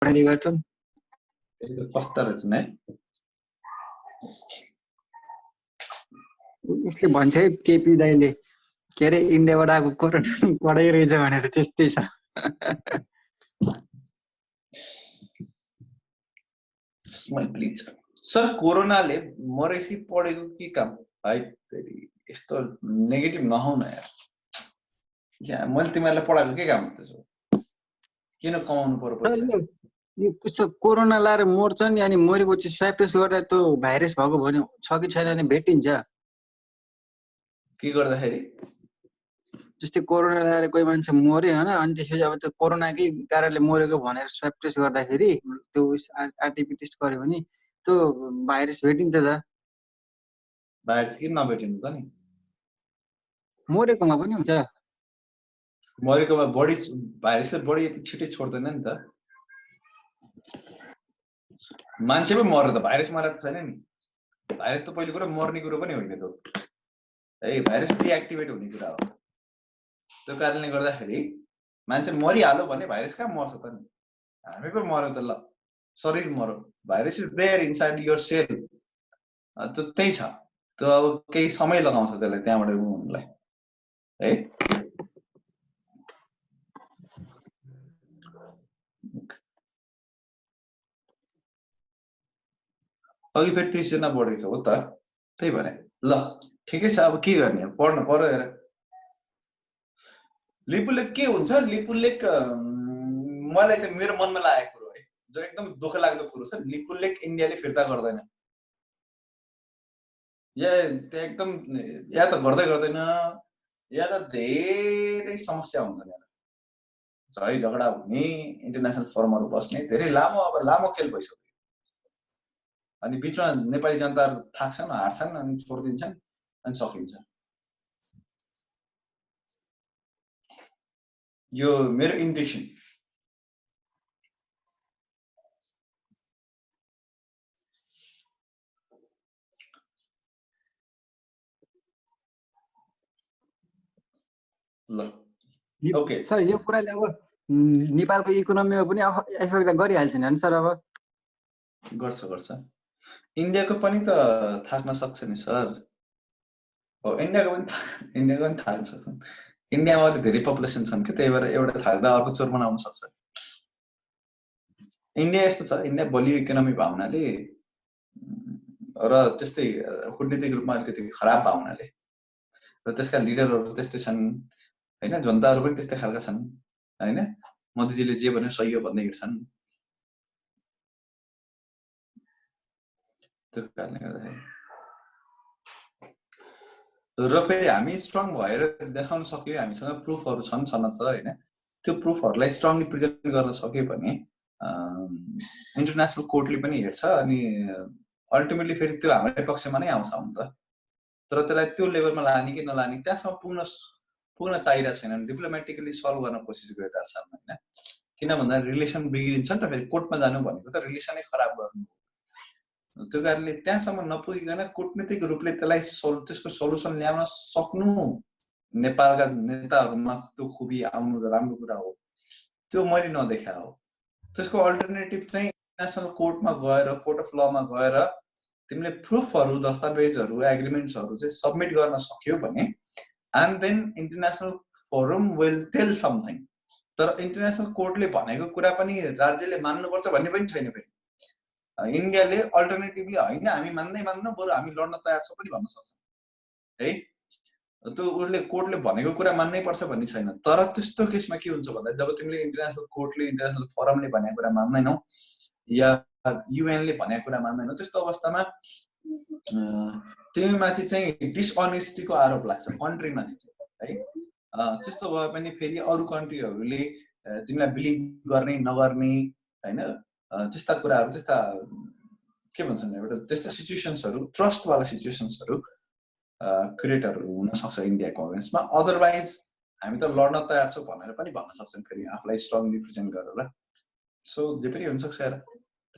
पढाइ गर्छौँ कस्ता रहेछ नै उसले भन्थे केपी दाइले के अरे इन्डियाबाट आएको कोरोना पढाइ रहेछ भनेर त्यस्तै छ स्माइल प्लिज सर कोरोनाले मरेसी पढेको के काम भाइ तेरी यस्तो नेगेटिभ नहौ न यार मैले तिमीहरूलाई पढाएको के काम त्यसो किन कमाउनु पर्यो पैसा यो कसो कोरोना लाएर मर्छ नि अनि मरेपछि स्वाब टेस्ट गर्दा त्यो भाइरस भएको भन्यो छ कि छैन भने भेटिन्छ के गर्दाखेरि जस्तै कोरोना लाएर कोही मान्छे मर्यो हैन अनि त्यसपछि अब त्यो कोरोनाकै कारणले मरेको भनेर स्वाब टेस्ट गर्दाखेरि त्यो आरटीपी टेस्ट गर्यो भने त्यो भाइरस भेटिन्छ त भाइरस किन नभेटिनु त नि मरेकोमा पनि हुन्छ मरेकोमा बढी भाइरसले बढी यति छिटै छोड्दैन नि त मान्छे पो मर्यो त भाइरस मरेको छैन नि भाइरस त पहिलो कुरा मर्ने कुरो पनि होइन त है भाइरस डिएक्टिभेट हुने कुरा हो त्यो कारणले गर्दाखेरि मान्छे मरिहाल्यो भने भाइरस कहाँ मर्छ त नि हामी पो मर्यो त ल शरीर मर्यो virus is there inside your cell त्यो त्यही छ त्यो अब केही समय लगाउँछ त्यसलाई त्यहाँबाट हुनलाई है अघि फेरि 30 जना बढेको छ हो त त्यही भने ल ठिकै छ अब के गर्ने पढ्नु पर्यो हेर लिपुलेक के हुन्छ लिपुलेक मलाई चाहिँ मेरो मनमा लागेको कुरो है जो एकदम दुःख लाग्दो कुरो छ लिपुलेक इन्डियाले फिर्ता गर्दैन या त्यो एकदम या त गर्दैन या त धेरै समस्या हुन्छ नि झै झगडा हुने इन्टरनेसनल फोरमहरु बस्ने धेरै लामो खेल भइसक्यो अनि बीचमा नेपाली जनताहरु थाक्छन् हार्छन् अनि छोड्दिन्छन् अनि सकिन्छ यो मेरो इन्टेन्सन ल ओके सर यो कुराले अब नेपालको इकोनोमीमा पनि एफेक्ट गरिहाल्छ नि सर अब गर्छ इन्डियाको पनि त थाक्न सक्छ नि सर हो इन्डियाको पनि थाक्न सक्छ इन्डियामा अलि धेरै पपुलेसन छन् के त्यही भएर एउटा थाक्दा अर्को चोर बनाउन सक्छ इन्डिया यस्तो छ इन्डिया बलियो इकोनोमी भावनाले र त्यस्तै कूटनीतिक रूपमा अलिकति खराब भावनाले र त्यसका लिडरहरु त्यस्तै छन् हैन जनताहरु पनि त्यस्तै खालका छन् हैन मोदीजीले जे भन्यो सही हो भन्दै हिँड्छन् त्यो कारणले गर्दाखेरि र फेरि हामी स्ट्रङ भएर देखाउन सक्यो हामीसँग प्रुफहरु छन् हैन त्यो प्रुफहरुलाई स्ट्रङली प्रेजेन्ट गर्न सक्यो भने इन्टरनेशनल कोर्टले पनि हेर्छ अनि अल्टिमेटली फेरि त्यो हाम्रो पक्षमा नै आउँछ हुन्छ तर त्यसलाई त्यो लेभलमा लाने कि नलाने त्यहाँसम्म पुग्न चाहिरहेको छैन डिप्लोमेटिकली सल्भ गर्न कोसिस गरिरहेको छ हैन किन भन्दा रिलेसन बिग्रिन्छ नि त फेरि कोर्टमा जानु भनेको त रिलेसनै खराब गर्नु त्यो कारणले त्यहाँसम्म नपुगिकन कूटनीतिक रूपले त्यसलाई त्यसको सोलुसन ल्याउन सक्नु नेपालका नेताहरुमा त्यो खुबी आउनु राम्रो कुरा हो त्यो मैले नदेखा हो त्यसको अल्टरनेटिभ चाहिँ नेशनल कोर्टमा गएर कोर्ट अफ लमा गएर तिमीले प्रुफहरु दस्तावेजहरु एग्रीमेन्ट्सहरु चाहिँ सबमिट गर्न सक्यौ भने and then international forum will tell something तर इन्टरनेशनल कोर्टले भनेको कुरा पनि राज्यले मान्नुपर्छ भन्ने पनि छैन फेरि इन्डियाले अल्टरनेटिभली हैन हामी मान्दैन बरु हामी लड्न तयार छौं पनि भन्न सक्छ है त्यो उले कोर्टले भनेको कुरा मान्नै पर्छ भन्ने छैन तर त्यस्तो केसमा के हुन्छ भन्दा जब तिमीले इन्टरनेशनल कोर्टले इन्टरनेशनल फोरमले भनेको कुरा मान्दैनौ या युएन ले भनेको कुरा मान्दैनौ त्यस्तो अवस्थामा तिमी माथि चाहिँ डिसअनेस्टीको आरोप लाग्छ कन्ट्री माथि चाहिँ है त्यस्तो भए पनि फेरि अरु कन्ट्रीहरुले तिमीलाई बिलिभ गर्ने नगर्ने हैन त्यस्ता कुराहरु त्यस्ता के भन्छन् एउटा त्यस्ता सिचुएसन्सहरु ट्रस्ट वाला सिचुएसन्सहरु क्रिएटहरु हुन सक्छ इन्डियाको अगेन्स्टमा अदरवाइज हामी त लड्न तयार छौं भनेर पनि भन्न सक्छन् फेरि आफुलाई स्ट्रङली प्रेजेन्ट गरेर सो जे पनि हुन सक्छ यार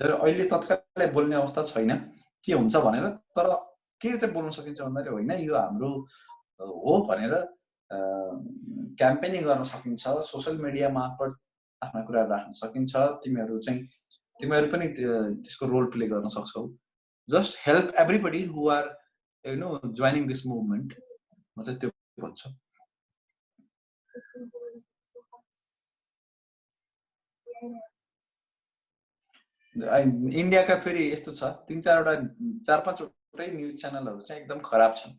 तर अहिले तत्कालै बोल्ने अवस्था छैन के हुन्छ भनेर तर के चाहिँ बोल्न सकिन्छ भन्दाखेरि होइन यो हाम्रो हो भनेर क्याम्पेनिङ गर्न सकिन्छ सोशल मिडिया मार्फत आफ्ना कुरा राख्न सकिन्छ। तिमीहरू पनि त्यसको रोल प्ले गर्न सक्छौ। Just help everybody who are joining this movement, म चाहिँ त्यो भन्छु। इन्डियाका फेरि यस्तो छ 4-5वटै न्युज च्यानलहरू चाहिँ एकदम खराब छन्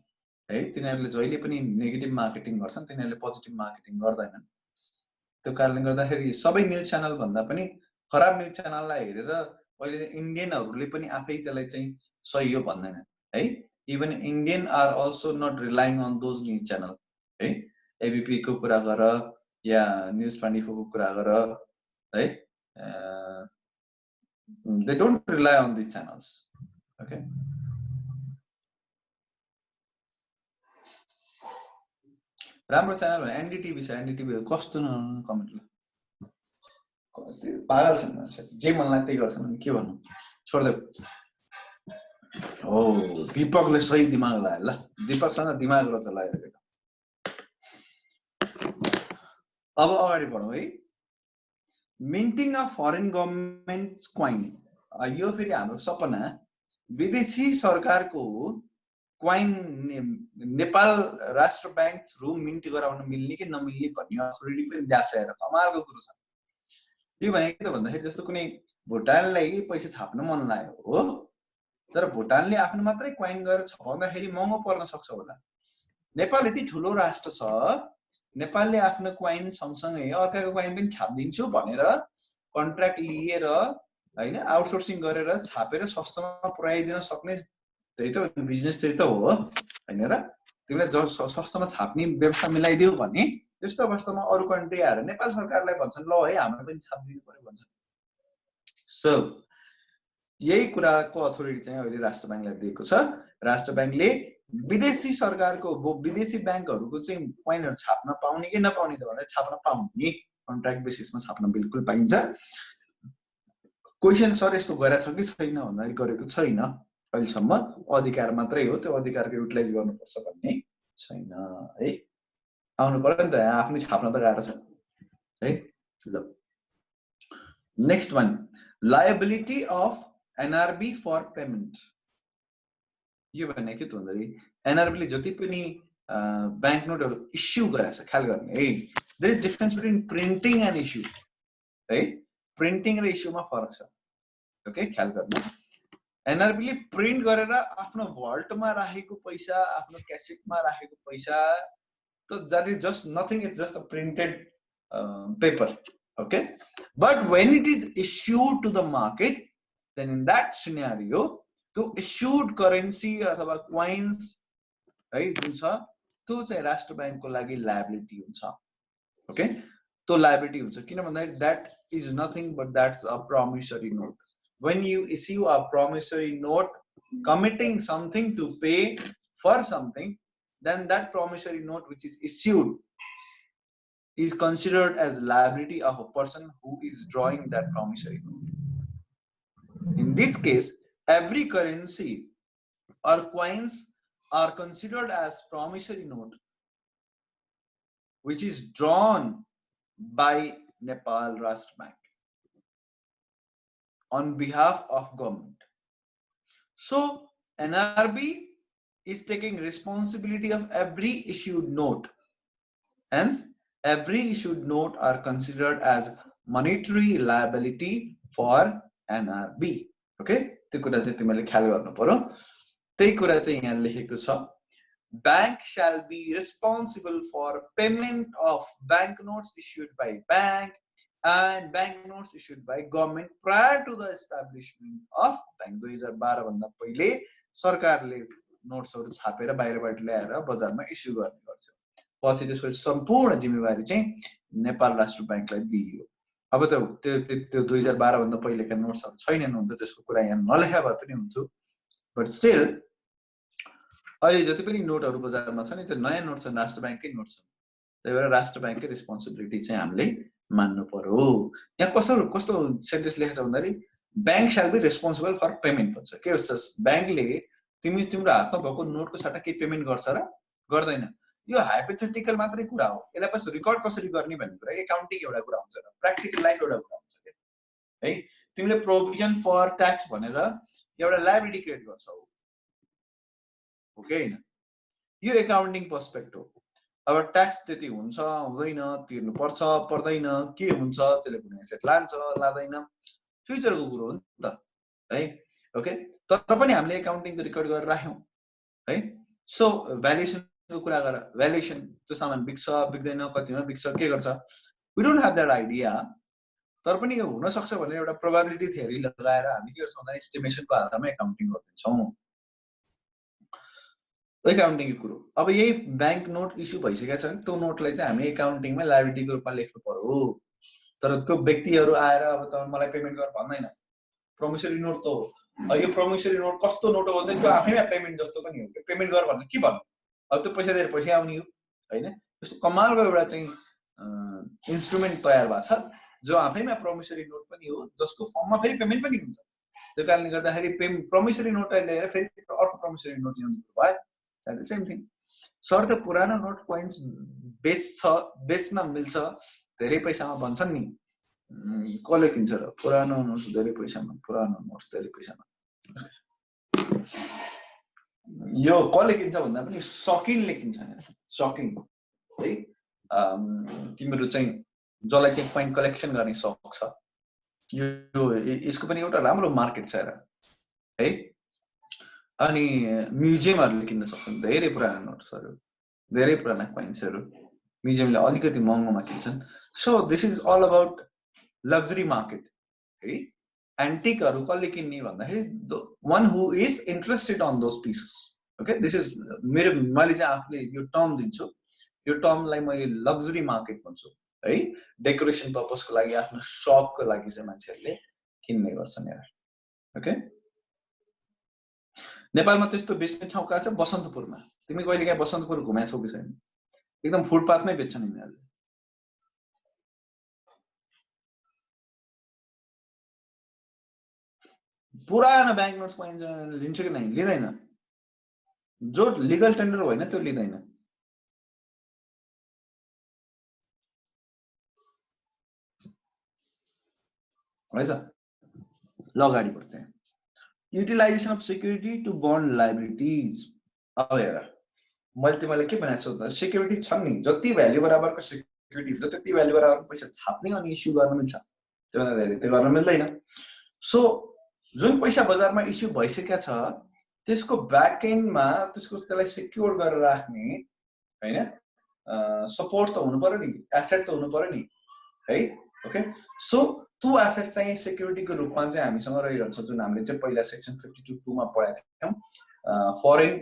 है। तिनीहरूले जहिले पनि नेगेटिभ मार्केटिङ गर्छन्, तिनीहरूले पोजिटिभ मार्केटिङ गर्दैनन्। त्यो कारणले गर्दाखेरि सबै न्युज च्यानल भन्दा पनि खराब न्युज च्यानललाई हेरेर अहिले इन्डियनहरूले पनि आफै त्यसलाई चाहिँ सही हो भन्दैनन् है। Even Indian are also not relying on those news channel है। एबिपी को कुरा गर या न्युज 24 को कुरा गर है, they don't rely on these channels. Okay. राम्रो च्यानल भने एनडीटीभी छ। एनडीटीभी कस्तो न कमेन्ट पागल छन् मान्छे, जे मन लाग्छ त्यही गर्छन्। के भन्नु, छोड्देऊ। हो दीपकले सही दिमाग लगायो ल, दीपकसँग दिमाग रहेछ लाग्यो। अब अगाडि बढौँ है। मिन्टिङ अफ फरेन गभर्मेन्ट क्वाइन, यो फेरि हाम्रो सपना विदेशी सरकारको क्वाइन नेपाल राष्ट्र ब्याङ्क थ्रु मिन्ट गराउन मिल्ने कि नमिल्ने भन्ने अथोरिटी पनि देखाएर कमालको कुरो छ। यो भनेको के त भन्दाखेरि जस्तो कुनै भुटानलाई पैसा छाप्न मन लाग्यो हो, तर भुटानले आफ्नो मात्रै क्वाइन गरेर छपाउँदाखेरि महँगो पर्न सक्छ होला। नेपाल यति ठुलो राष्ट्र छ, नेपालले आफ्नो क्वाइन सँगसँगै अर्काको क्वाइन पनि छापिदिन्छु भनेर कन्ट्र्याक्ट लिएर हैन, आउटसोर्सिङ गरेर छापेर सस्तोमा पुर्याइदिन सक्ने त्यही त बिजनेस चाहिँ त हो हैन र। तिमीलाई सस्तोमा छाप्ने व्यवस्था मिलाइदियो भने त्यस्तो अवस्थामा अरू कन्ट्री आएर नेपाल सरकारलाई भन्छन् ल है हाम्रो पनि छापिदिनु पर्यो भन्छन्। सो यही कुराको अथोरिटी चाहिँ अहिले राष्ट्र ब्याङ्कलाई दिएको छ। राष्ट्र ब्याङ्कले विदेशी सरकारको विदेशी ब्याङ्कहरूको चाहिँ क्वाइनहरू छाप्न पाउने कि नपाउने त भनेर छाप्न पाउने, कन्ट्र्याक्ट बेसिसमा छाप्न बिल्कुल पाइन्छ। क्वेसन सर यस्तो गरेछ कि छैन भन्दाखेरि गरेको छैन अहिलेसम्म, अधिकार मात्रै हो, त्यो अधिकारको युटिलाइज गर्नुपर्छ भन्ने छैन है। आउनु पर्यो नि त, आफ्नै छाप्न त गाह्रो छ है। ल next one, liability of NRB for payment. यो भने के त भन्दाखेरि एनआरबीले जति पनि ब्याङ्क नोटहरू इस्यु गरेछ ख्याल गर्ने है। There is difference between printing and issue है। प्रिन्टिङ र इस्युमा फरक छ। ओके, ख्याल गर्नु। एनआरबीले प्रिन्ट गरेर आफ्नो भल्टमा राखेको पैसा, आफ्नो क्यासेटमा राखेको पैसा, त that is just nothing, it's just a printed paper. Okay, but when it is issued to the market, then in that scenario त्यो इस्युड करेन्सी अथवा क्वाइन्स है जुन छ त्यो चाहिँ राष्ट्र ब्याङ्कको लागि लायबिलिटी हुन्छ। ओके, त्यो लायबिलिटी हुन्छ किन भन्दाखेरि that is nothing but that's a promissory note. When you issue a promissory note committing something to pay for something, then that promissory note which is issued is considered as liability of a person who is drawing that promissory note. In this case, every currency or coins are considered as promissory note which is drawn by Nepal Rashtra Bank on behalf of government. So NRB is taking responsibility of every issued note. Hence, every issued note are considered as monetary liability for NRB. Okay, त्यो कुरा चाहिँ तिमीले ख्याल गर्नु पर्यो। त्यही कुरा चाहिँ यहाँ लेखेको छ, bank shall be responsible for payment of banknotes issued by bank and banknotes issued by government prior to the establishment of bank. 2012 भन्दा पहिले सरकारले नोट्सहरु छापेर बाहिरबाट ल्याएर बजारमा इस्यु गर्ने गर्छ। पछि त्यसको सम्पूर्ण जिम्मेवारी चाहिँ नेपाल राष्ट्र बैंकलाई दिइयो। अब त त्यो 2012 भन्दा पहिलेका नोट्सहरु छैनन् हुन्छ, त्यसको कुरा यहाँ नलेखा भए पनि हुन्छ, बट स्टिल अहिले जति पनि नोटहरु बजारमा छन् त्यो नयाँ नोट छन्, राष्ट्र बैंककै नोट छन्। त्यही भएर राष्ट्र बैंककै रेस्पोन्सिबिलिटी चाहिँ हामीले मान्नु पर्यो। यहाँ कस्तो सेन्टेन्स लेखेको छ भन्दाखेरि bank shall be responsible for payment भन्छ। के भन्छ, बैंकले तिम्रो हातमा भएको नोटको सट्टा के पेमेन्ट गर्छ र गर्दैन। यो हाइपोथेटिकल मात्रै कुरा हो, यसलाई पछि रेकर्ड कसरी गर्ने भन्ने कुरा एकाउन्टिङ एउटा कुरा हुन्छ र प्र्याक्टिकल लाइफ एउटा कुरा हुन्छ के है। तिमीले प्रोभिजन फर ट्याक्स भनेर एउटा लायबिलिटी क्रिएट गर्छौ, ओके हैन, यो एकाउन्टिङ पर्सपेक्ट हो। अब ट्याक्स त्यति हुन्छ हुँदैन, तिर्नु पर्छ पर्दैन, के हुन्छ, त्यसले कुनै एसेट लान्छ लाँदैन, फ्युचरको कुरो हो नि त है, ओके। तर पनि हामीले एकाउन्टिङको रेकर्ड गरेर राख्यौँ है। सो भ्यालुएसनको कुरा गर, भ्यालुएसन त्यो सामान बिक्छ बिक्दैन, कतिमा बिक्छ, के गर्छ, we don't have that idea. तर पनि यो हुन सक्छ भनेर एउटा प्रोबेबिलिटी थ्योरी लगाएर हामी के गर्छौँ भन्दा एस्टिमेसनको आधारमा एकाउन्टिङ गरिदिन्छौँ, एकाउन्टिङको कुरो। अब यही ब्याङ्क नोट इस्यु भइसकेको छ भने त्यो नोटलाई चाहिँ हामी एकाउन्टिङमा लायबिलिटीको रूपमा लेख्नु पर्यो। तर त्यो व्यक्तिहरू आएर अब त मलाई पेमेन्ट गर भन्दैन, प्रोमिसरी नोट त हो। यो प्रोमिसरी नोट कस्तो नोट हो भन्दा त्यो आफैमा पेमेन्ट जस्तो पनि हो, पेमेन्ट गर भन्नु के भन्नु, अब त्यो पैसा दिएर पैसा आउने हो होइन। त्यस्तो कमालको एउटा चाहिँ इन्स्ट्रुमेन्ट तयार भएको छ जो आफैमा प्रोमिसरी नोट पनि हो, जसको फर्ममा फेरि पेमेन्ट पनि हुन्छ। त्यो कारणले गर्दाखेरि प्रोमिसरी नोटलाई लिएर फेरि अर्को प्रोमिसरी नोट ल्याउनु भयो, that is same thing. Sir त पुरानो नोट कोइन्स बेच्न मिल्छ धेरै पैसामा भन्छन् नि, कसले किन्छ र पुरानो नोट्स धेरै पैसामा, पुरानो नोट्स धेरै पैसामा, यो कसले किन्छ भन्दा पनि सकिङले किन्छ, सकिङ है। तिमीहरू चाहिँ जसलाई चाहिँ कोइन कलेक्सन गर्ने सक छ, यो यसको पनि एउटा राम्रो मार्केट छ है। अनि म्युजियमहरूले किन्न सक्छन् धेरै पुराना नोट्सहरू, धेरै पुराना कोइन्सहरू म्युजियमले अलिकति महँगोमा किन्छन्। So this is all about luxury market है। एन्टिकहरू कसले किन्ने भन्दाखेरि one who is interested on those pieces, okay. This is मैले चाहिँ आफूले यो टर्म दिन्छु, यो टर्मलाई मैले लग्जरी मार्केट भन्छु है। डेकोरेसन पर्पजको लागि, आफ्नो सपको लागि चाहिँ मान्छेहरूले किन्ने गर्छन् यार, ओके। नेपालमा त्यस्तो बेच्ने ठाउँ कहाँ छ, बसन्तपुरमा। तिमी कहिले काहीँ बसन्तपुर घुमाएको छौ कि छैन? एकदम फुटपाथमै बेच्छन् यिनीहरूले। पुरानो ब्याङ्क नोट्स पाइन्छ, लिन्छ कि नै? लिँदैन। जो लिगल टेन्डर होइन त्यो लिँदैन। है त, ल अगाडि बढ्दै। Utilisation of security to bond liabilities. अब हेर, मैले तिमीलाई के भनेको छु त, सेक्युरिटी छन् नि, जति भ्याल्यु बराबरको सेक्युरिटी हुन्छ त्यति भ्याल्यु बराबरको पैसा छाप्ने अनि इस्यु गर्न मिल्छ, त्योभन्दा धेरै त्यो गर्न मिल्दैन। सो जुन पैसा बजारमा इस्यु भइसकेको छ त्यसको ब्याकएन्डमा त्यसलाई सेक्योर गरेर राख्ने हैन, सपोर्ट त हुनु पर्यो नि, एसेट त हुनु पर्यो नि है, ओके। सो त्यो एसेट चाहिँ सेक्युरिटीको रूपमा चाहिँ हामीसँग रहिरहन्छ, जुन हामीले चाहिँ पहिला सेक्सन 52(2) मा पढाएको थियौँ। फरेन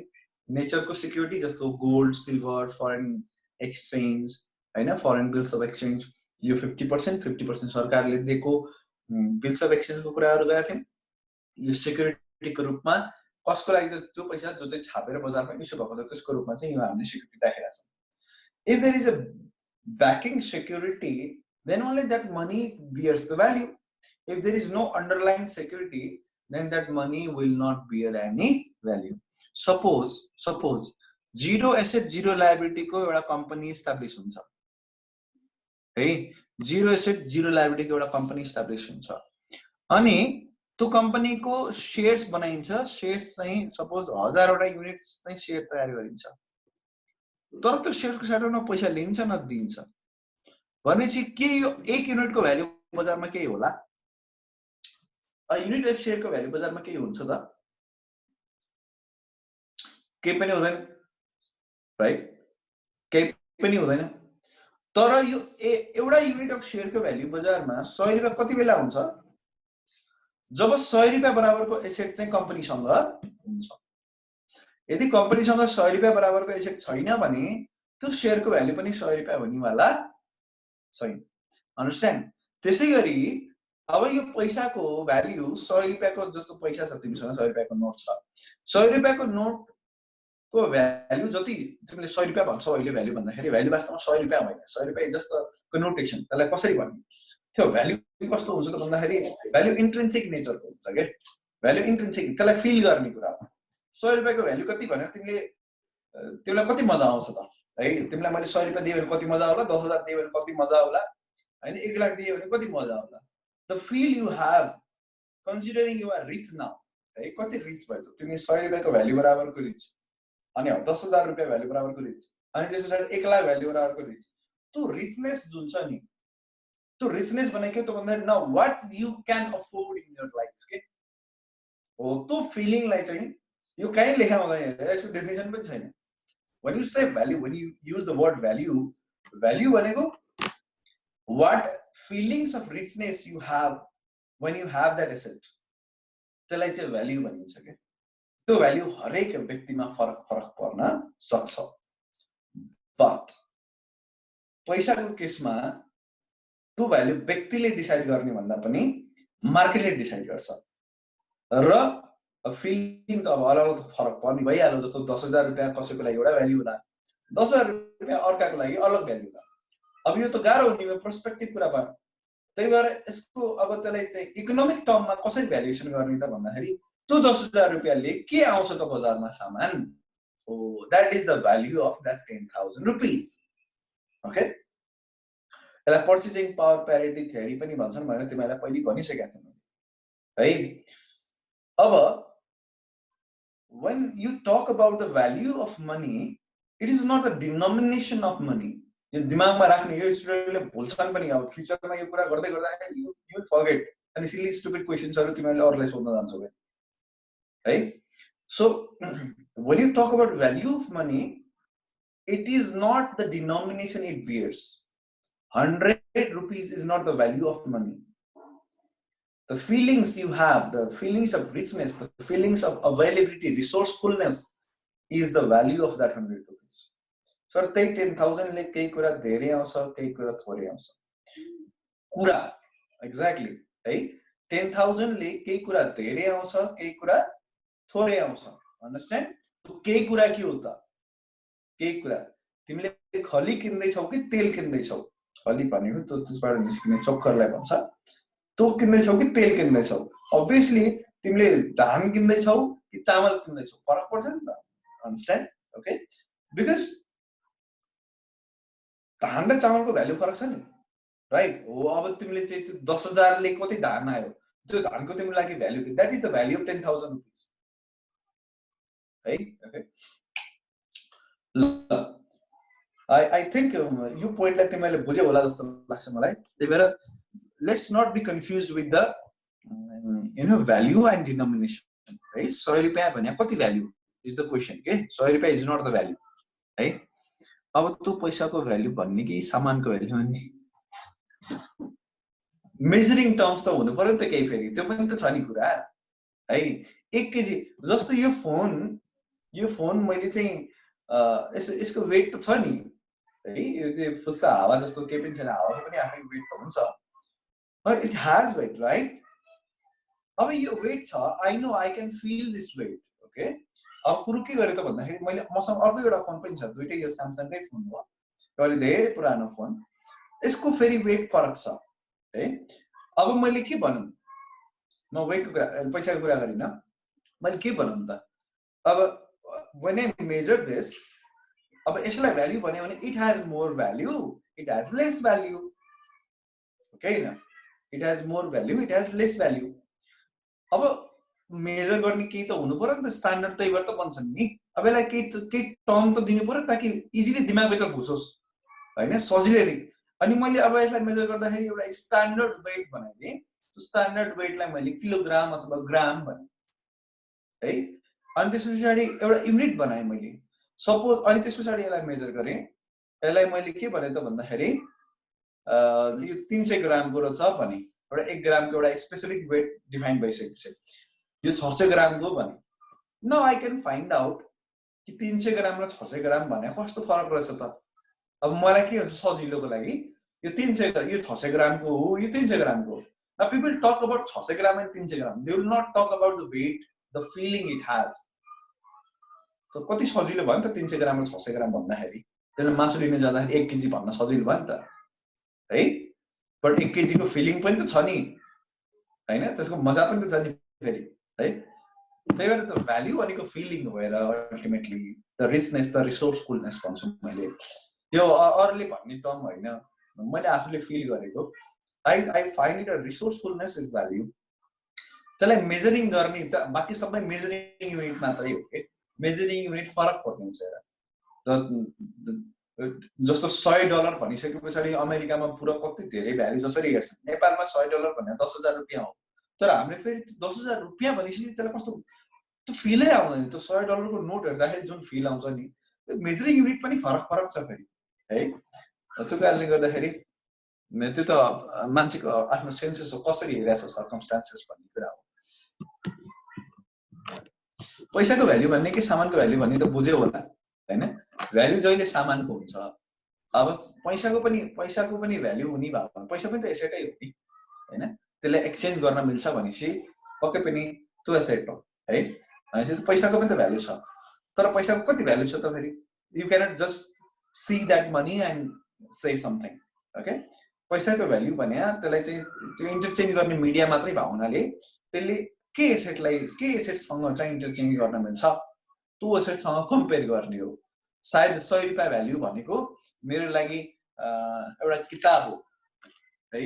नेचरको सेक्युरिटी जस्तो गोल्ड, सिल्भर, फरेन एक्सचेन्ज हैन, फरेन बिल्स अफ एक्सचेन्ज, यो 50% सरकारले दिएको बिल्स अफ एक्सचेन्जको कुराहरू गरेका थियौँ। यो सेक्युरिटीको रूपमा कसको लागि त्यो पैसा जो चाहिँ छापेर बजारमा इस्यु भएको छ त्यसको रूपमा चाहिँ यो हामीले सेक्युरिटी राखेका छौँ। If there is a backing security, then only that money bears the value. If there is no underlying security, then that money will not bear any value. Suppose zero asset zero liability को एउटा company establish हुन्छ है, zero asset zero liability को एउटा company establish हुन्छ, अनि त्यो कम्पनीको शेयर्स बनाइन्छ। शेयर्स चाहिँ सपोज 1000 वटा युनिट्स चाहिँ शेयर तयार गरिन्छ, तर त्यो शेयरको साटोमा पैसा लिन्छ न दिन्छ भनेपछि के यो एक युनिटको भ्यालु बजारमा के होला? युनिट अफ शेयरको भ्यालु बजारमा के हुन्छ त? केही पनि हुँदैन, राइट? केही पनि हुँदैन। तर यो एउटा युनिट अफ शेयरको भ्यालु बजारमा 100 रुपैयाँ कति बेला हुन्छ? जब 100 रुपैयाँ बराबरको एसेट चाहिँ कम्पनीसँग हुन्छ। यदि कम्पनीसँग 100 रुपैयाँ बराबरको एसेट छैन भने त्यो शेयरको भ्यालु पनि 100 रुपैयाँ हुनेवाला छैन। अन्डरस्ट्यान्ड? त्यसैगरी अब यो पैसाको भ्यालु 100 रुपैयाँको जस्तो पैसा छ, तिमीसँग 100 रुपैयाँको नोट छ, 100 रुपैयाँको नोटको भ्यालु जति तिमीले 100 रुपैयाँ भन्छौ अहिले भ्यालु भन्दाखेरि भ्यालु वास्तवमा 100 रुपैयाँ होइन, 100 रुपैयाँ जस्तो कनोटेसन, त्यसलाई कसरी भन्ने? त्यो भ्यालु कस्तो हुन्छ त भन्दाखेरि भ्यालु इन्ट्रिन्सिक नेचरको हुन्छ के, भ्यालु इन्ट्रिन्सिक, त्यसलाई फिल गर्ने कुरा हो। 100 रुपैयाँको भ्यालु कति भनेर तिमीलाई कति मजा आउँछ त है तिमीलाई मैले 100 रुपैयाँ दिए भने कति मजा होला 10,000 दिए भने कति मजा होला हैन 1 लाख दिए भने कति मजा होला the feel you have considering you are rich now है कति रिच भयो त तिमी 100 रुपैयाँको भ्यालु बराबरको रिच अनि 10,000 रुपैयाँ भ्यालु बराबरको रिच अनि त्यसपछि 1 लाख भ्यालु बराबरको रिच त्यो रिचनेस जुन छ नि त्यो रिचनेस भनेको के त भन्दा न what you can afford in your life के हो त्यो फिलिङलाई चाहिँ यो कहीँ लेखा हुँदैन यसको डेफिनेसन पनि छैन when you say value when you use the word value भनेको what feelings of richness you have when you have that asset त्यसलाई चाहिँ भ्याल्यु भनिन्छ के त्यो भ्याल्यु हरेक व्यक्तिमा फरक पर्न सक्छ बट पैसाको केसमा त्यो भ्याल्यु व्यक्तिले डिसाइड गर्ने भन्दा पनि मार्केटले डिसाइड गर्छ र फिलिङ त अब अलग अलग फरक पर्ने भइहाल्यो जस्तो 10,000 रुपैयाँ कसैको लागि एउटा भ्याल्यु होला 10,000 रुपैयाँ अर्काको लागि अलग भ्याल्यु होला अब यो त गाह्रो हुने भयो पर्सपेक्टिभ कुरा भयो त्यही भएर यसको अब त्यसलाई चाहिँ इकोनोमिक टर्ममा कसरी भ्यालुएसन गर्ने त भन्दाखेरि त्यो 10,000 रुपैयाँले के आउँछ त बजारमा सामान हो that is the value of that 10,000 rupees okay यसलाई पर्चेजिङ पावर प्यारिटी थ्योरी पनि भन्छन् भनेर तिमीलाई पहिले भनिसकेका थिएँ है अब when you talk about the value of money it is not a denomination of money यो दिमागमा राख्ने यो स्टुडेन्टले भुल्छन् पनि अब फ्युचरमा यो कुरा गर्दै गर्दा you will forget and silly stupid questions-हरु तिमीले अरूलाई सोध्न जान्छौ है so when you talk about value of money it is not the denomination it bears 100 rupees is not the value of money the feelings you have the feelings of richness the feelings of availability resourcefulness is the value of that 100 rupees so त्यही 10,000 ले केही कुरा धेरै आउँछ केही कुरा थोरै आउँछ कुरा एक्ज्याक्टली है 10,000 ले केही कुरा धेरै आउँछ केही कुरा थोरै आउँछ अन्डरस्ट्यान्ड केही कुरा के हो त केही कुरा तिमीले खली किन्दै छौ कि तेल किन्दै छौ खली भनेको त्यो त्यसबाट निस्किने चक्करलाई भन्छ तो किन्दै छौ कि तेल किन्दै छौ obviously तिमीले धान किन्दै छौ कि चामल किन्दै छौ फरक पर्छ नि त understand okay because धान र चामलको भ्यालु फरक छ नि राइट हो अब तिमीले चाहिँ त्यो 10,000 ले कति धान आयो त्यो धानको तिम्रो लागि value that is the value of 10,000 rupees है okay I think यो पोइन्टलाई तिमीले बुझ्यौ होला जस्तो लाग्छ मलाई त्यही भएर let's not be confused with the value and denomination है 100 रुपैयाँ भने कति भ्यालु is the question के 100 रुपैयाँ is not the value है अब त्यो पैसाको भ्यालु भन्ने कि सामानको भ्यालु भन्ने मेजरिङ टर्म्स त हुनु पर्यो नि त केही फेरि त्यो पनि त छ नि कुरा है 1 केजी जस्तो यो फोन मैले चाहिँ यसको वेट त छ नि है यो चाहिँ फुस्सा हावा जस्तो केही पनि छैन हावाको पनि आफै वेट त हुन्छ it has weight right अब यो वेट छ I know I can feel this weight okay अब कुरो के गरे त भन्दाखेरि मैले मसँग अर्को एउटा फोन पनि छ दुईटै यो स्यामसङकै फोन हो अहिले धेरै पुरानो फोन यसको फेरि वेट फरक छ है अब मैले के भनौं म वेटको कुरा पैसाको कुरा गरिन मैले के भनौं त अब when I measure this अब यसलाई भ्यालु भन्यो भने it has more value it has less value okay न it has more value it has less value अब मेजर गर्ने केही त हुनु पर्यो नि त स्ट्यान्डर्ड त्यही भएर त बन्छ नि अब यसलाई केही टर्म त दिनु पर्यो ताकि इजिली दिमागभित्र घुसोस् हैन सजिलै अनि मैले अब यसलाई मेजर गर्दाखेरि एउटा स्ट्यान्डर्ड वेट बनाइदिए त्यो स्ट्यान्डर्ड वेटलाई मैले किलोग्राम अथवा ग्राम भने है अनि त्यसपछि एउटा युनिट बनाए मैले सपोज अनि त्यसपछि यसलाई मेजर गरे यसलाई मैले के भने त भन्दाखेरि यो 300 ग्रामको रहेछ भने एउटा 1 ग्रामको एउटा स्पेसिफिक वेट डिफाइन भइसकेपछि यो 600 ग्रामको भने now I can find out कि 300 ग्राम र 600 ग्राम भने कस्तो फरक रहेछ त अब मलाई के हुन्छ सजिलोको लागि यो 300 यो 600 ग्रामको हो यो 300 ग्रामको हो now people talk about 600 gram and 300 gram they will not talk about the weight the feeling it has त कति सजिलो भयो नि त 300 ग्राम र 600 ग्राम भन्दाखेरि त्यसले मासु लिन जाँदाखेरि 1 केजी भन्न सजिलो भयो नि त है बट 1 केजी को फिलिङ पनि त छ नि हैन त्यसको मजा पनि त छ नि फेरि है त्यही भएर त भ्याल्यु भनेको फिलिङ भएर ultimately the richness the resourcefulness भन्छु मैले यो अरूले भन्ने टर्म होइन मैले आफूले फिल गरेको I find it a resourcefulness is value त्यसलाई मेजरिङ गर्ने त बाँकी सबै मेजरिङ युनिट मात्रै हो के मेजरिङ युनिट फरक पर्नुहुन्छ जस्तो $100 भनिसके पछाडि अमेरिकामा पुरा कति धेरै भ्याल्यु जसरी हेर्छ नेपालमा $100 भन्ने 10,000 रुपियाँ हो तर हामीले फेरि 10,000 रुपियाँ भनेपछि त्यसलाई कस्तो त्यो फिलै आउँदैन त्यो $100 को नोट हेर्दाखेरि जुन फिल आउँछ नि त्यो मेजरिङ युनिट पनि फरक फरक छ फेरि है त्यो कारणले गर्दाखेरि त्यो त मान्छेको आफ्नो सेन्सेस हो कसरी हेरेछ सर्कमस्टान्सेस भन्ने कुरा हो पैसाको भ्याल्यु भन्ने के सामानको भ्याल्यु भन्ने त बुझ्यो होला हैन भ्याल्यु जहिले सामानको हुन्छ अब पैसाको पनि भ्याल्यु हुने भयो पैसा पनि त एसेटै हो नि हैन त्यसलाई एक्सचेन्ज गर्न मिल्छ भनेपछि पक्कै पनि त्यो एसेट हो है भनेपछि पैसाको पनि त भ्याल्यु छ तर पैसाको कति भ्याल्यु छ त फेरि you cannot just see that money and say something okay पैसाको भ्याल्यु भने त्यसलाई चाहिँ त्यो इन्टरचेन्ज गर्ने मिडिया मात्रै भएको हुनाले त्यसले के एसेटसँग चाहिँ इन्टरचेन्ज गर्न मिल्छ त्यो एसेटसँग कम्पेयर गर्ने हो सायद $100 भ्याल्यु भनेको मेरो लागि एउटा किताब हो है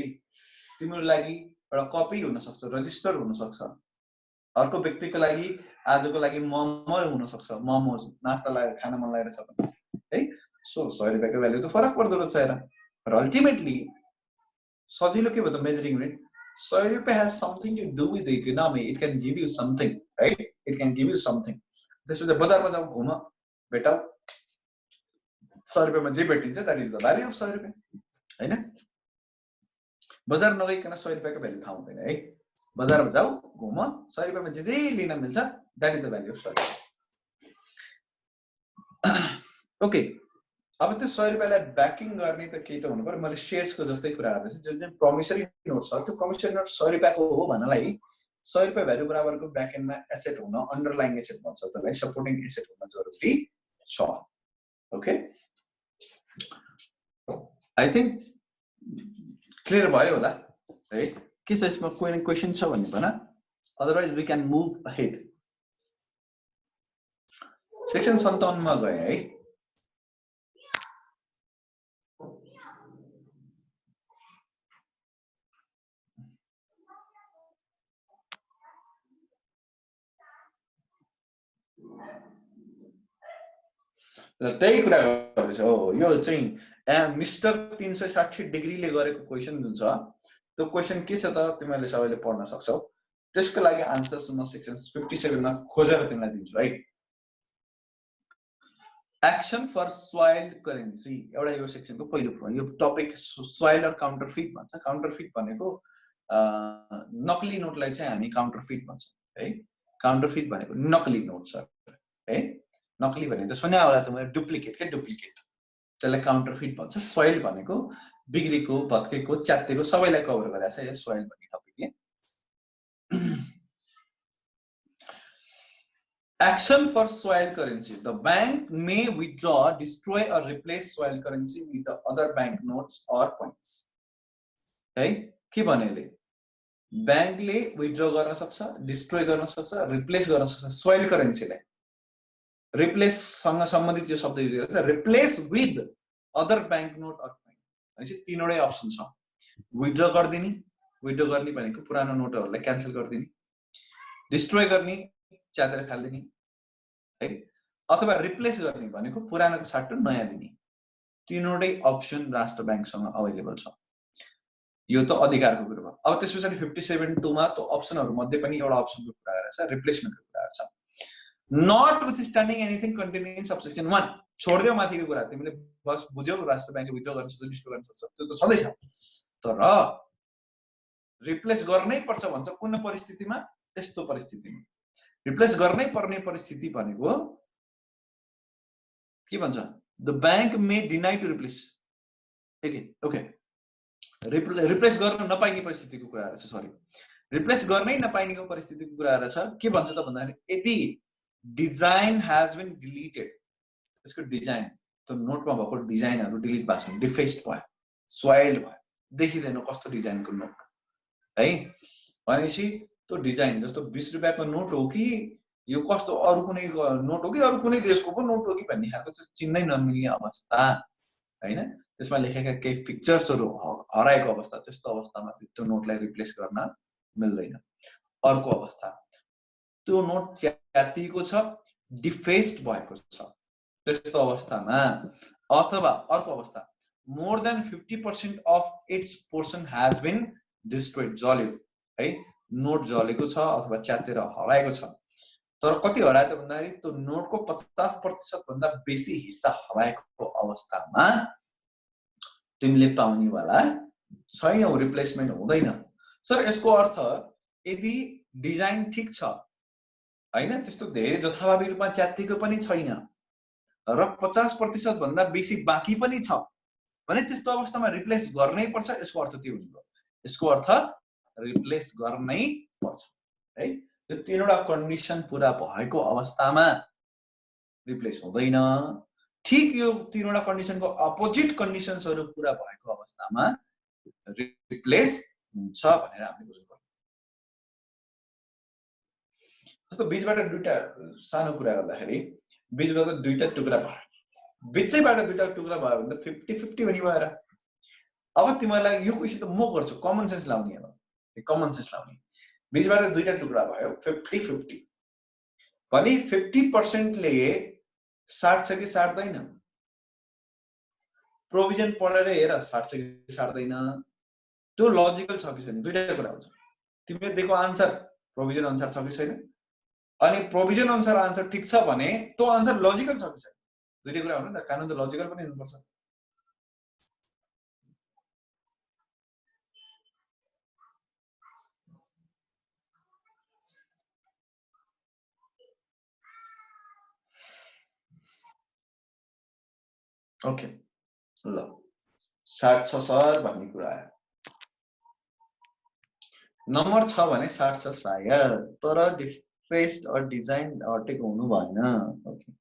तिम्रो लागि एउटा कपी हुन सक्छ रजिस्टर हुन सक्छ अर्को व्यक्तिको लागि आजको लागि मोमो हुन सक्छ मोमो नास्ता लागेर खान मन लागेर छ भने है सो $100 को भ्याल्यु त फरक पर्दो रहेछ हेर र अल्टिमेटली सजिलो के भयो त measuring unit $100 has something to do with the economy. It can give you something, right? It can give you something. त्यसपछि बजारमा जाऊ घुम भेटाऊ $100 मा जे भेटिन्छ that is the value of $100 हैन बजार नगइकन $100 को भ्यालु थाहा हुँदैन है बजारमा जाऊ घुम $100 मा जे लिन मिल्छ that is the value of $100 okay अब त्यो $100 लाई ब्याकिङ गर्ने त केही त हुनु पर्यो मैले शेयर्सको जस्तै कुरा गर्दैछु जुन जुन प्रमिसरी नोट छ त्यो प्रमिसरी नोट $100 को हो भन्नलाई $100 भ्यालु बराबरको ब्याक एन्डमा एसेट हुन अन्डरलाइङ एसेट भन्छ त्यसलाई सपोर्टिङ एसेट हुन जरुरी छ ओके आई थिंक क्लियर भयो होला है के छ यसमा कुनै क्वेशन छ भन्ने भन otherwise we can move ahead section 57 मा गए है त्यही कुरा गर्दैछ हो यो चाहिँ मिस्टर 360 डिग्रीले गरेको क्वेशन जुन छ त्यो क्वेशन के छ त तिमीले सबैले पढ्न सक्छौ त्यसको लागि आन्सर्स म सेक्सन 57 मा खोजेर तिमीलाई दिन्छु है एक्सन फर स्वाइल्ड करेन्सी एउटा यो सेक्सनको पहिलो यो टपिक स्वाइल्ड र काउन्टरफिट भन्छ काउन्टरफिट भनेको नकली नोटलाई चाहिँ हामी काउन्टरफिट भन्छौं है काउन्टरफिट भनेको नकली नोट छ है नकली भने त सुन्या होला तिमीले डुप्लिकेट के डुप्लिकेट त्यसलाई काउन्टरफिट भन्छ स्वाइल्ड भनेको बिग्रेको भत्केको च्यातेको सबैलाई कभर गरेको छ यो स्वाइल्ड भन्ने टपिकले action for soiled currency the bank may withdraw destroy or replace soiled currency with the other bank notes or points है के भन्नेले बैंकले विथड्र गर्न सक्छ डिस्ट्रोय गर्न सक्छ रिप्लेस गर्न सक्छ स्वाइल्ड करेन्सीलाई रिप्लेस सँग सम्बन्धित यो शब्द युज गर्छ replace with other bank note or point भनेपछि तीनवटै अप्सन छ विथड्र गर्ने भनेको पुरानो नोटहरुलाई क्यान्सल गर्दिने डिस्ट्रोय गर्ने च्यातेर फाल्दिने है अथवा रिप्लेस गर्ने भनेको पुरानोको सट्टा नयाँ दिने तीनवटै अप्सन राष्ट्र बैंकसँग अवेलेबल छ यो त अधिकारको कुरा भयो अब त्यसपछि 57(2) मा त अप्सनहरु मध्ये पनि एउटा अप्सनको कुरा गरेछ रिप्लेसमेन्टको कुरा छ notwithstanding anything contained in subsection 1 छोड्देऊ माथिको कुरा तिमीले बस बुझ्यौ राष्ट्र बैंकले विथड्र गर्न सक्छ डिस्ट्रोय गर्न सक्छ त्यो त सधैँ छ तर रिप्लेस गर्नै पर्छ भन्छ कुन परिस्थितिमा त्यस्तो परिस्थितिमा रिप्लेस गर्नै पर्ने परिस्थिति भनेको के भन्छ the bank may deny to replace okay replace गर्न नपाइने परिस्थितिको कुरा रहेछ सरी रिप्लेस गर्नै नपाइनेको परिस्थितिको कुरा रहेछ के भन्छ त भन्दाखेरि यदि डिजाइन हैज बीन डिलिटेड त्यसको डिजाइन त्यो नोटमा भएको डिजाइनहरु डिलिट भएको छ डिफेक्ट भयो स्वाइल्ड भयो देखिदैन कस्तो डिजाइनको नोट है भनेपछि त्यो डिजाइन जस्तो 20 रुपैयाँको नोट हो कि यो कस्तो अरु कुनै नोट हो कि अरु कुनै देशको पो नोट हो कि भन्ने खालको चाहिँ चिन्नै नमिल्ने अवस्था हैन। त्यसमा लेखेका केही पिक्चर्सहरु हराएको अवस्था, त्यस्तो अवस्थामा त्यो नोटलाई रिप्लेस गर्न मिल्दैन। अर्को अवस्था, त्यो नोट च्यातिएको छ, डिफेस्ड भएको छ, त्यस्तो अवस्थामा। अथवा अर्को अवस्था, more than 50% of its portion has been destroyed, जल्यो है, नोट जलेको छ अथवा च्यातेर हराएको छ। तर कति हरायो त भन्दाखेरि त्यो नोटको 50% भन्दा बेसी हिस्सा हराएको अवस्थामा तिमीले पाउनेवाला छैनौ, रिप्लेसमेन्ट हुँदैन। सर यसको अर्थ यदि डिजाइन ठीक छ हैन, त्यस्तो धेरै जथाभावी रूपमा च्यातिएको पनि छैन र 50% भन्दा बेसी बाँकी पनि छ भने त्यस्तो अवस्थामा रिप्लेस गर्नै पर्छ, यसको अर्थ त्यो हुन्छ। यसको अर्थ रिप्लेस गर्नै पर्छ है। यो तीनवटा कन्डिसन पूरा भएको अवस्थामा रिप्लेस हुँदैन। ठीक यो तीनवटा कन्डिसनको अपोजिट कन्डिसन्सहरु पूरा भएको अवस्थामा रिप्लेस हुन्छ भनेर हामीले बुझ्नुपर्छ। जस्तो बीचबाट दुईटा सानो कुरा गर्दाखेरि बीचबाट दुईटा टुक्रा भयो, बीचैबाट दुईटा टुक्रा भयो भने त 50-50 हुने भएर। अब तिमीलाई यो क्वेशन त म गर्छु, कमन सेन्स लाउने। अब कमन सेन्स लाउने, बीचबाट दुईटा टुक्रा भयो 50-50 भने 50% ले साट्छ कि साट्दैन? प्रोभिजन पढेर हेर, साट्छ कि साट्दैन? त्यो लजिकल छ कि छैन? दुईटा कुरा हुन्छ। तिमीले दिएको आन्सर प्रोभिजन अनुसार छ कि छैन, अनि प्रोभिजन अनुसार आन्सर ठीक छ भने त्यो आन्सर लजिकल छ कि छैन? दुईटा कुरा हुन्छ नि त, कानुन त लजिकल पनि हुनुपर्छ। ओके ल, साट्छ सर भन्ने कुरा आयो। नम्बर छ भने साट्छ सायद, तर डिफेस्ड अर डिजाइन अटेको हुनु भएन। ओके,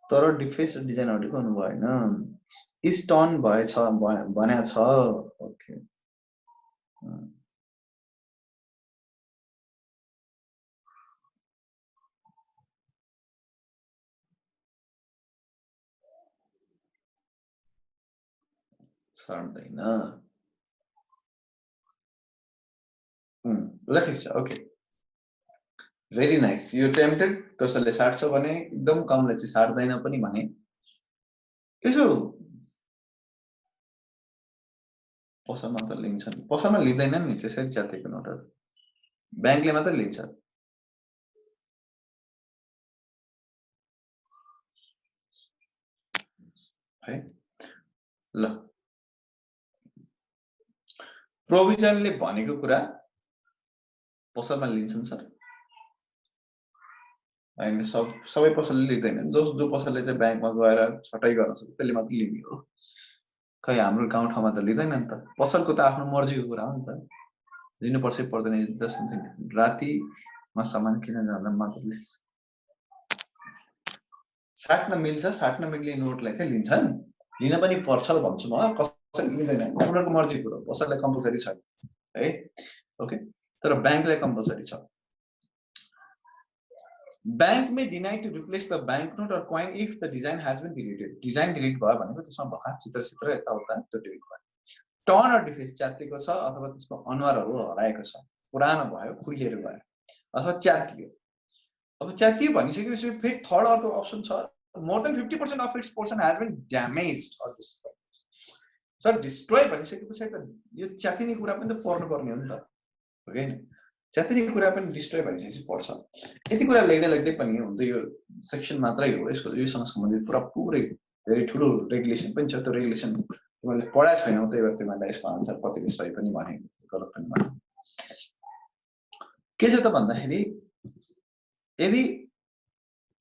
तर डिफेस्ड डिजाइन अटेको हुनु भएन, स्टन भएछ भन्या छ। ओके, साट्दैन। ल ठिक छ। Okay, very nice. यो टेम्पटेड कसैले साट्छ भने, एकदम कमले चाहिँ साट्दैन पनि भने। यसो पसलमा त लिन्छन्, पसलमा लिँदैनन् नि त्यसरी च्यातेको नोटहरू, ब्याङ्कले मात्र लिन्छ। है ल, प्रोभिजनले भनेको कुरा पसलमा लिन्छन् सर हैन, सबै पसलले लिँदैनन्। जो पसलले चाहिँ ब्याङ्कमा गएर छटाई गर्न सक्छ त्यसले मात्र लिने हो। खै हाम्रो गाउँ ठाउँमा त लिँदैन नि त, पसलको त आफ्नो मर्जीको कुरा हो नि त, लिनुपर्छ पर्दैन जस्ट हुन्छ नि। रातिमा सामान किन जाँदा मात्र साट्न मिल्छ, साट्न मिल्ने नोटलाई चाहिँ लिन्छन्, लिन पनि पर्छ भन्छु म। कसैले लिँदैन, उनीहरूको मर्जीको कुरा हो, पसललाई कम्पलसरी छैन है। ओके, तर ब्याङ्कलाई कम्पलसरी छ। Bank may deny to replace the banknote or coin if the design has been deleted. Design delete भयो भनेको त्यसमा भएका चित्र यताउता त्यो डिलिट भयो। टर्न अर डिफेस च्यातिएको छ अथवा त्यसको अनुहारहरू हराएको छ, पुरानो भयो, खुइलेर गयो अथवा च्यातियो। अब च्यातियो भनिसकेपछि फेरि थर्ड अर्को अप्सन छ, more than 50% of its portion has been damaged or destroyed. Sir destroy भनिसकेपछि त यो च्यातिने कुरा पनि त पर्नु पर्ने हो नि त, हो कि हैन? च्यातिने कुरा पनि डिस्ट्रोय भनिसकेपछि पर्छ। यति कुरा लेख्दै पनि हुन्छ, यो सेक्सन मात्रै हो, यसको योसँग सम्बन्धित पुरै धेरै ठुलो रेगुलेसन पनि छ। त्यो रेगुलेसन तिमीले पढाएको छैनौ, त्यही भएर तिमीलाई यसको आन्सर कतिले सही पनि भने गलत पनि भने। के छ त भन्दाखेरि यदि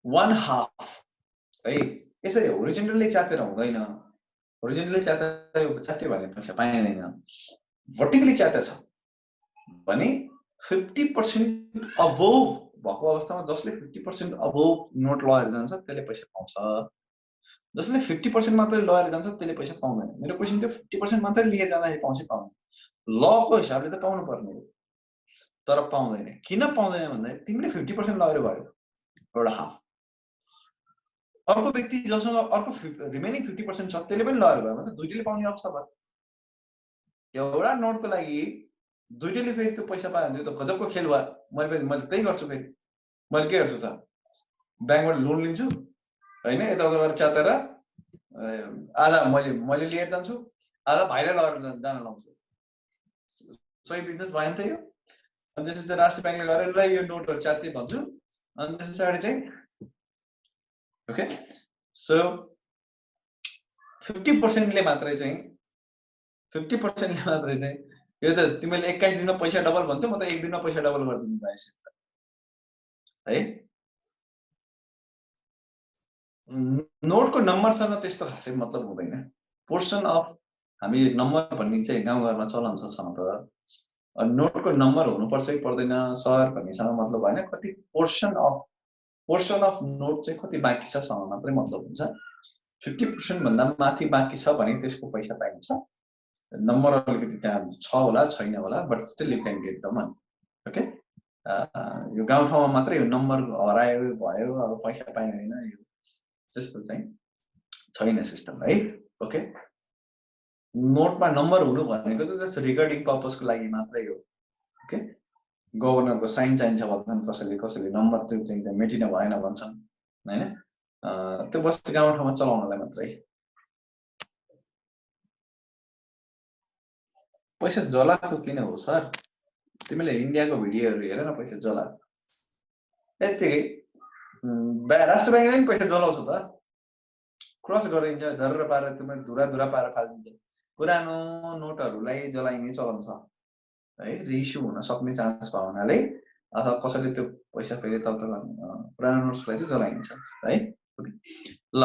1/2 है यसरी होरिजोन्टली च्यातेर हुँदैन, होरिजोन्टली च्यात्यो भने पैसा पाइँदैन। भर्टिकली च्याते छ भने 50% अबोभ भएको अवस्थामा जसले 50% अबोभ नोट लगेर जान्छ त्यसले पैसा पाउँछ, जसले 50% मात्रै लगेर जान्छ त्यसले पैसा पाउँदैन। मेरो क्वेशन त्यो 50% मात्रै लिएर जाँदाखेरि पाउँछ पाउँदैन, लको हिसाबले त पाउनु पर्ने हो। तर पाउँदैन। किन पाउँदैन भन्दा तिमीले 50% लगेर गयो, एउटा हाफ। अर्को व्यक्ति जससँग अर्को रिमेनिङ 50% छ त्यसले पनि लगेर गयो भने त दुईटैले पाउने अवस्था भयो। एउटा नोटको लागि दुईटैले फेरि त्यो पैसा पायो भने त गजबको खेल भयो। मैले त्यही गर्छु। फेरि मैले के गर्छु त, ब्याङ्कबाट लोन लिन्छु होइन, यताउता गरेर च्यातेर आधा मैले लिएर जान्छु, आधा भाइलाई लगेर जान लाउँछु। सही बिजनेस भयो नि त यो। अनि त्यसपछि राष्ट्रिय ब्याङ्कले गरेर ल यो नोटहरू च्यात्दै भन्छु। अनि त्यस पछाडि चाहिँ ओके, सो 50%ले मात्रै चाहिँ यो त तिमीले 21 दिनमा पैसा डबल भन्थ्यौ, म त 1 दिनमा पैसा डबल गरिदिनु भएछ है। नोटको नम्बरसँग त्यस्तो खासै मतलब हुँदैन। पोर्सन अफ हामी नम्बर भन्ने चाहिँ गाउँघरमा चलन छ त। नोटको नम्बर हुनुपर्छ कि पर्दैन सर भन्नेसँग मतलब भएन, कति पोर्सन अफ नोट चाहिँ कति बाँकी छ सँग मात्रै मतलब हुन्छ। 50% भन्दा माथि बाँकी छ भने त्यसको पैसा पाइन्छ। नम्बर अलिकति त्यहाँ छ होला छैन होला, but still you can get the money. Okay, यो गाउँठाउँमा मात्रै यो नम्बर हरायो भयो अब पैसा पाइँदैन यो त्यस्तो चाहिँ छैन सिस्टम है। ओके, नोटमा नम्बर हुनु भनेको त जस्ट रिकर्डिङ पर्पसको लागि मात्रै हो। ओके, गभर्नरको साइन चाहिन्छ भन्छन् कसैले नम्बर त्यो चाहिँ त्यहाँ मेटिन भएन भन्छन् होइन, त्यो बस गाउँठाउँमा चलाउनलाई मात्रै। पैसा जलाएको किन हो सर? तिमीले इन्डियाको भिडियोहरू हेर न, पैसा जलाएको यतिकै राष्ट्र ब्याङ्कले पनि पैसा जलाउँछ त, क्रस गरिदिन्छ धरेर पारेर, तिमीले धुरा पारेर फालिदिन्छ। पुरानो नोटहरूलाई जलाइने चलन छ है, रिइस्यु हुन सक्ने चान्स भयो हुनाले, अथवा कसैले त्यो पैसा फेरि पुरानो नोट्सलाई चाहिँ जलाइन्छ है। ल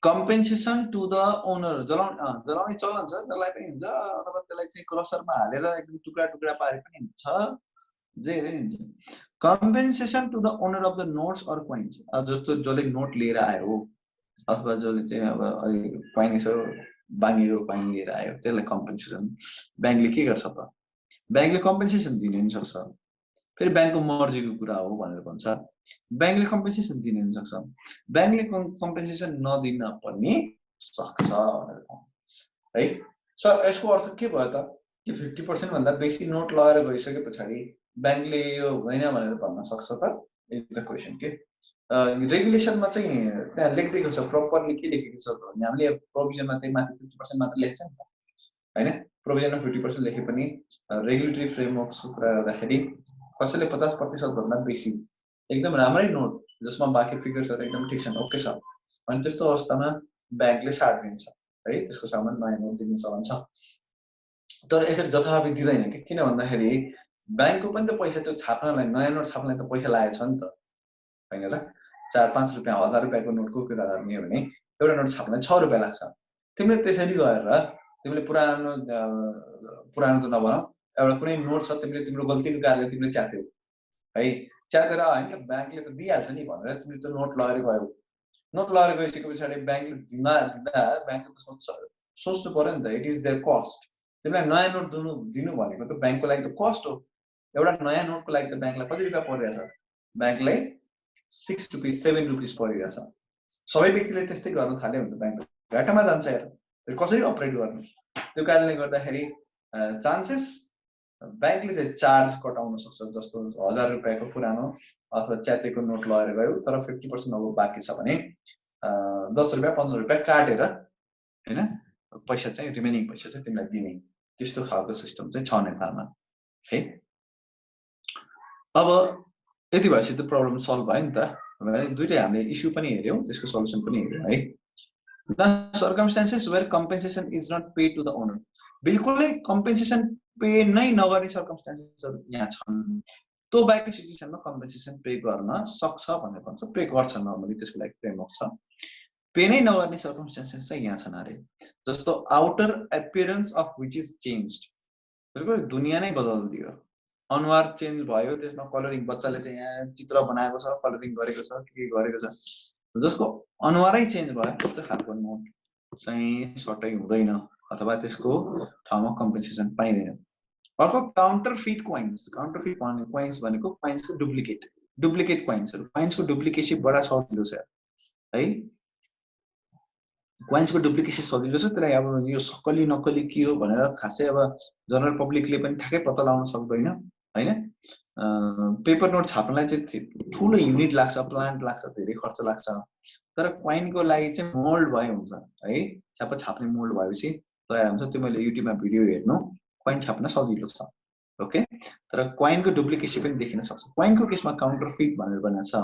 कम्पेन्सेसन टु द ओनर जलाउने चलन छ, जसलाई पनि हुन्छ, अथवा त्यसलाई चाहिँ क्रसरमा हालेर एकदम टुक्रा पारे पनि हुन्छ, जे हुन्छ। Compensation to the owner of the notes or coins, अब जस्तो जसले नोट लिएर आयो अथवा जसले चाहिँ अब कोइन यसो बाँगेको कोइन लिएर आयो त्यसलाई कम्पेन्सेसन। ब्याङ्कले के गर्छ त, ब्याङ्कले कम्पेन्सेसन दिन पनि सक्छ, फेरि ब्याङ्कको मर्जीको कुरा हो भनेर भन्छ। ब्याङ्कले कम्पेन्सेसन दिन पनि सक्छ, ब्याङ्कले कम्पेन्सेसन नदिन पनि सक्छ भनेर है। सर यसको अर्थ के भयो त, कि 50% भन्दा बेसी नोट लगाएर गइसके पछाडि ब्याङ्कले यो होइन भनेर भन्न सक्छ त, इज द क्वेसन के। रेगुलेसनमा चाहिँ त्यहाँ लेखिदिएको छ, प्रपरली के लेखेको छ भने हामीले प्रोभिजनमा त्यही माथि 50% मात्र लेख्छ नि त होइन। प्रोभिजनमा 50% लेखे पनि रेगुलेटरी फ्रेमवर्कको कुरा गर्दाखेरि कसैले 50% भन्दा बेसी एकदम राम्रै नोट जसमा बाँकी फिगर्सहरू एकदम ठिक छन्, ओके छ भने त्यस्तो अवस्थामा ब्याङ्कले साथ दिन्छ है, त्यसको सामान नयाँ नोट दिने चलन छ। तर यसरी जथाभावी दिँदैन कि, किन भन्दाखेरि ब्याङ्कको पनि त पैसा त्यो छाप्नलाई, नयाँ नोट छाप्नलाई त पैसा लागेको छ नि त होइन र। 4-5 रुपियाँ 1000 रुपियाँको नोटको कुरा गर्ने हो भने एउटा नोट छाप्नलाई 6 रुपियाँ लाग्छ। तिमीले त्यसरी गरेर तिमीले पुरानो त नभनौ, एउटा कुनै नोट छ तिमीले तिम्रो गल्तीको कारणले तिमीले च्यात्यौ है, च्यातेर होइन ब्याङ्कले त दिइहाल्छ नि भनेर तिमीले त्यो नोट लगेर गयौ। नोट लगेर गइसके पछाडि ब्याङ्कले दिँदा ब्याङ्कले त सोच्नु पर्यो नि त, इट इज देयर कस्ट। तिमीलाई नयाँ नोट दिनु भनेको त ब्याङ्कको लागि त कस्ट हो। एउटा नयाँ नोटको लागि त ब्याङ्कलाई कति रुपियाँ परिरहेछ, ब्याङ्कलाई 6 रुपिस 7 रुपिस परिरहेछ। सबै व्यक्तिले त्यस्तै गर्न थाल्यो भने त ब्याङ्क घाटामा जान्छ यार, कसरी अपरेट गर्ने। त्यो कारणले गर्दाखेरि चान्सेस ब्याङ्कले चाहिँ चार्ज कटाउन सक्छ, जस्तो 1000 रुपियाँको पुरानो अथवा च्यातेको नोट लगेर गयो तर 50% अब बाँकी छ भने 10 रुपियाँ 15 रुपियाँ काटेर होइन पैसा चाहिँ रिमेनिङ पैसा चाहिँ तिमीलाई दिने, त्यस्तो खालको सिस्टम चाहिँ छ नेपालमा है। अब यति भएपछि त प्रब्लम सल्भ भयो नि त, दुईटै हामीले इस्यु पनि हेर्यौँ त्यसको सल्युसन पनि हेर्यौँ है। Circumstances where compensation is not paid to the owner, बिल्कुलै कम्पेन्सेसन पे नै नगर्ने सर्कमस्टान्सेसहरू यहाँ छन्। त्यो बाहेकको सिचुएसनमा कम्पेन्सेसन पे गर्न सक्छ भनेर भन्छ, पे गर्छ नर्मली, त्यसको लागि फ्रेमवर्क छ। पे नै नगर्ने सर्कमस्टान्सेस चाहिँ यहाँ छन् अरे, जस्तो outer appearance of which is changed, बिल्कुल दुनियाँ नै बदलिदियो, अनुहार चेन्ज भयो, त्यसमा कलरिङ, बच्चाले चाहिँ यहाँ चित्र बनाएको छ, कलरिङ गरेको छ, के गरेको छ, जसको अनुहारै चेन्ज भयो त्यस्तो खालको नोट चाहिँ सर्टै हुँदैन अथवा त्यसको ठाउँमा कम्पेन्सेसन पाइँदैन। अर्को काउन्टरफिट कोइन्स भनेको कोइन्सको डुप्लिकेट कोइन्सहरु कोइन्सको डुप्लिकेसी बडा सजिलो छ है कोइन्सको डुप्लिकेसी सजिलो छ त्यसलाई अब यो सकली नकली के हो भनेर खासै अब जनरल पब्लिकले पनि ठ्याक्कै पत्ता लगाउन सक्दैन हैन पेपर नोट छाप्नलाई चाहिँ ठूलो युनिट लाग्छ प्लान्ट लाग्छ धेरै खर्च लाग्छ तर कोइनको लागि चाहिँ मोल्ड भए हुन्छ है छाप्ने मोल्ड भएपछि तयार हुन्छ त्यो मैले युट्युबमा भिडियो हेर्नु कोइन छाप्न सजिलो छ ओके तर कोइनको डुप्लिकेसी पनि देखिन सक्छ कोइनको केसमा काउन्टरफिट भनेर भनिन्छ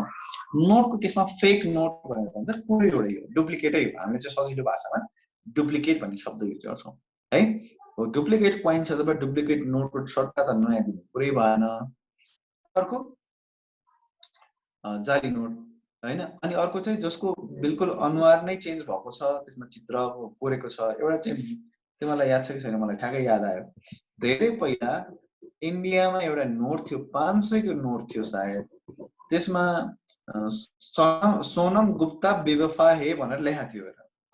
नोटको केसमा फेक नोट भनेर भन्छ कुनै एउटा हो डुप्लिकेटै हो हामीले चाहिँ सजिलो भाषामा डुप्लिकेट भन्ने शब्द युज गर्छौं है हो डुप्लिकेट कोइन छ अथवा डुप्लिकेट नोटको सट्टा त नयाँ दिनु पुरै भएन अर्को जाली नोट हैन अनि अर्को चाहिँ जसको बिल्कुल अनुहार नै चेन्ज भएको छ त्यसमा चित्र कोरेको छ एउटा चाहिँ तिमीलाई याद छ कि छैन मलाई ठ्याक्कै याद आयो धेरै पहिला इन्डियामा एउटा नोट थियो 500 को नोट थियो सायद त्यसमा सोनम गुप्ता बेवफा है भनेर लेखा थियो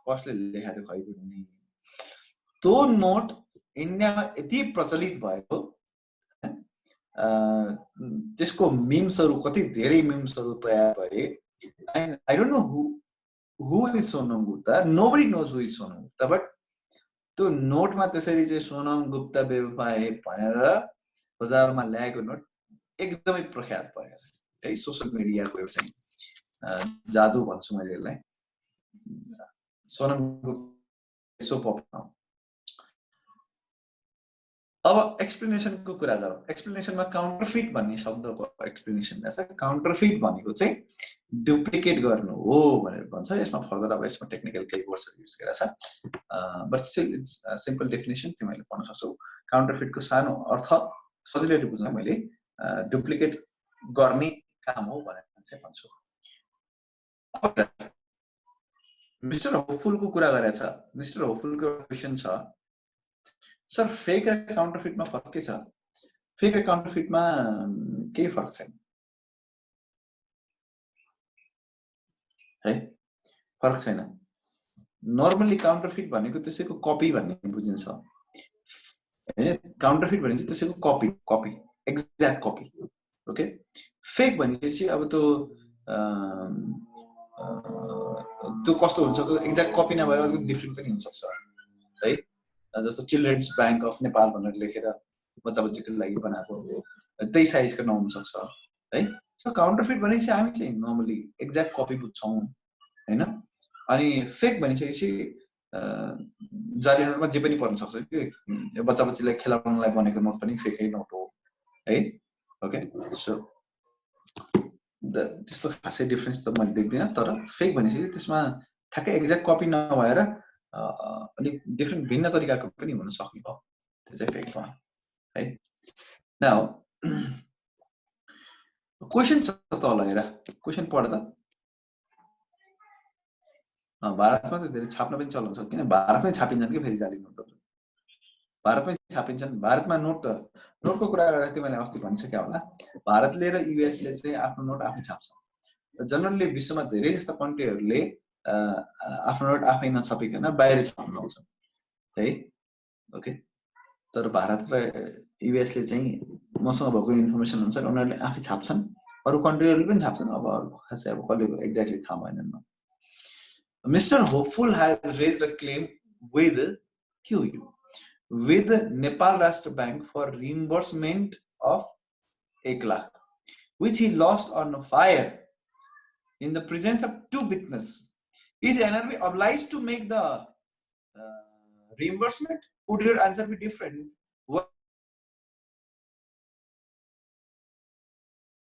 कसले लेखा थियो खै पनि त्यो नोट इन्डियामा यति प्रचलित भएको त्यसको मिम्सहरु कति धेरै मिम्सहरु तयार भए I don't know who is Sonam Gupta. Nobody knows who is Sonam Gupta. But त्यो नोटमा त्यसरी चाहिँ सोनम गुप्ता बेवफा है भनेर बजारमा ल्याएको नोट एकदमै प्रख्यात भयो है सोशल मिडियाको एउटा जादु भन्छु मैले यसलाई सोनम गुप्ता सो पपुलर अब एक्सप्लेनेसनको कुरा गरौँ एक्सप्लेनेसनमा काउन्टरफिट भन्ने शब्दको एक्सप्लेनेसन छ काउन्टरफिट भनेको चाहिँ डुप्लिकेट गर्नु हो भनेर भन्छ यसमा फर्दर अब यसमा टेक्निकल केही वर्डहरु युज गरेछ but still it's simple definition तिमीले पढ्न सक्छौ काउन्टरफिटको सानो अर्थ सजिलै बुझ्न मैले डुप्लिकेट गर्ने काम हो भनेर चाहिँ भन्छु मिस्टर होपफुलको कुरा गरेछ मिस्टर होपफुलको क्वेशन छ सर फेक र काउन्टरफिटमा फरक के छ फेक र काउन्टरफिटमा के फरक छ है फरक छैन नर्मली काउन्टरफिट भनेको त्यसैको कपी भन्ने बुझिन्छ हैन काउन्टरफिट भनेको त्यसैको copy exact copy okay fake भनेपछि अब त्यो कस्तो हुन्छ त एक्ज्याक्ट कपी नभए अलिकति डिफरेन्ट पनि हुन सक्छ है जस्तो चिल्ड्रेन्स बैंक अफ नेपाल भनेर लेखेर बच्चा-बच्चीको लागि बनाएको त्यही साइजको नहुन सक्छ है सो काउन्टरफिट भनेपछि हामी चाहिँ नर्मली एक्ज्याक्ट कपी बुझ्छौं हैन अनि फेक भनेपछि जाली नोटमा जे पनि पर्न सक्छ कि यो बच्चा-बच्चीलाई खेलाउनलाई बनेको नोट पनि फेकै नोट हो है ओके सो त्यस्तो खासै डिफरेन्स त मैले देख्दिन तर फेक भनेपछि त्यसमा ठ्याक्कै एक्ज्याक्ट कपी नभएर अनि डिफरेन्ट भिन्न तरिकाको पनि हुन सक्ने हो त्यो चाहिँ फेक भयो है नाउ क्वेशन छ तल हेर क्वेशन पढ त भारतमा त धेरै छाप्न पनि चलन छ किन भारतमै छापिन्छन् कि फेरि जाली नोटहरु भारतमै छापिन्छन् भारतमा नोटको कुरा गर्दा तिमीले अस्ति भनिसक्या होला भारतले र युएस ले चाहिँ आफ्नो नोट आफै छाप्छ जनरली विश्वमा धेरै जस्ता कन्ट्रीहरुले आफ्नो नोट आफै नछापिकन बाहिर छाप्न लाउँछन् है ओके तर भारत र युएस ले चाहिँ मसँग भएको इन्फर्मेसन अनुसार उनीहरुले आफै छाप्छन् अरु कन्ट्रीहरुले पनि छाप्छन् अब खासै अब कसले एक्ज्याक्टली थाहा भएन Mr. Hopeful has raised a claim with Nepal Rashtra Bank for reimbursement of 1 lakh, which he lost on a fire in the presence of 2 witnesses. Is NRB obliged to make the reimbursement? Would your answer be different